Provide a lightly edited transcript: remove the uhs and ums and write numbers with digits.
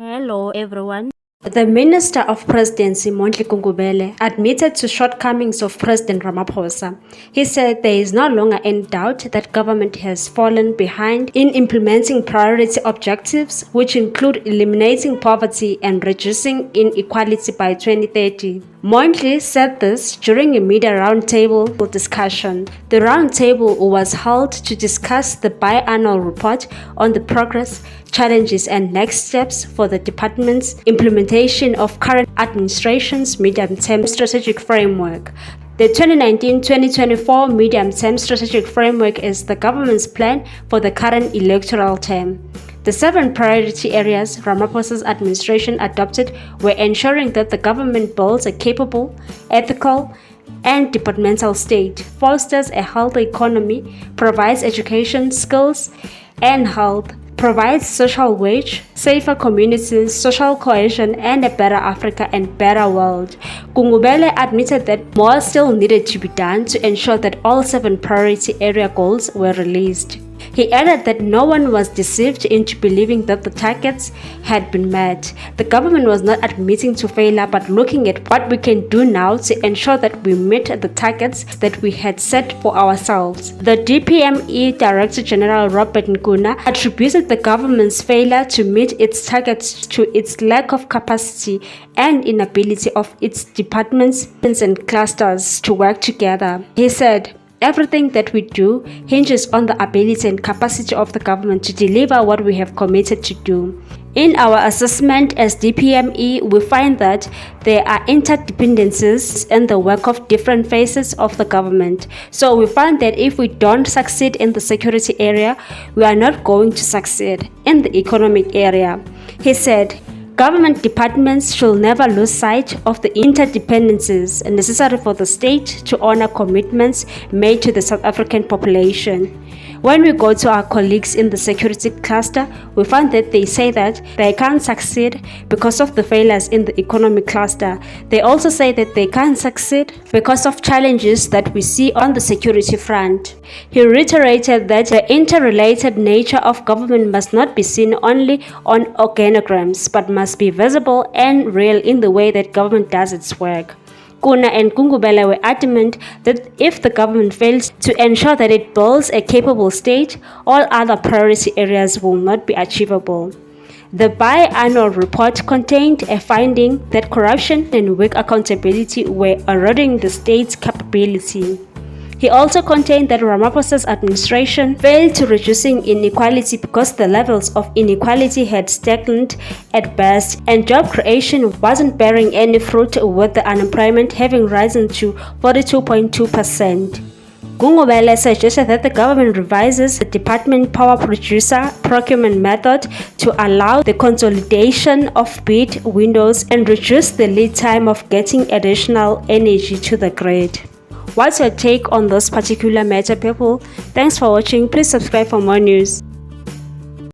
Hello everyone. The Minister of Presidency, Mondli Gungubele, admitted to shortcomings of President Ramaphosa. He said there is no longer any doubt that government has fallen behind in implementing priority objectives, which include eliminating poverty and reducing inequality by 2030. Mondli said this during a media roundtable discussion. The roundtable was held to discuss the biannual report on the progress, challenges and next steps for the department's implementation of current administration's medium-term strategic framework. The 2019-2024 medium-term strategic framework is the government's plan for the current electoral term. The 7 priority areas Ramaphosa's administration adopted were ensuring that the government builds a capable, ethical, and departmental state, fosters a healthy economy, provides education, skills, and health, provides social wage, safer communities, social cohesion, and a better Africa and better world. Gungubele admitted that more still needed to be done to ensure that all 7 priority area goals were released. He added that no one was deceived into believing that the targets had been met. The government was not admitting to failure but looking at what we can do now to ensure that we meet the targets that we had set for ourselves. The DPME Director General Robert Nkuna attributed the government's failure to meet its targets to its lack of capacity and inability of its departments and clusters to work together. He said, "Everything that we do hinges on the ability and capacity of the government to deliver what we have committed to do." In our assessment as DPME, we find that there are interdependencies in the work of different phases of the government. So we find that if we don't succeed in the security area, we are not going to succeed in the economic area. He said, "Government departments should never lose sight of the interdependencies necessary for the state to honor commitments made to the South African population." When we go to our colleagues in the security cluster, we find that they say that they can't succeed because of the failures in the economic cluster. They also say that they can't succeed because of challenges that we see on the security front. He reiterated that the interrelated nature of government must not be seen only on organograms, but must be visible and real in the way that government does its work. Kuna and Gungubele were adamant that if the government fails to ensure that it builds a capable state, all other priority areas will not be achievable. The biannual report contained a finding that corruption and weak accountability were eroding the state's capability. He also contained that Ramaphosa's administration failed to reducing inequality because the levels of inequality had stagnant at best and job creation wasn't bearing any fruit, with the unemployment having risen to 42.2%. Gungubele suggested that the government revises the department power producer procurement method to allow the consolidation of bid windows and reduce the lead time of getting additional energy to the grid. What's your take on this particular matter, people? Thanks for watching. Please subscribe for more news.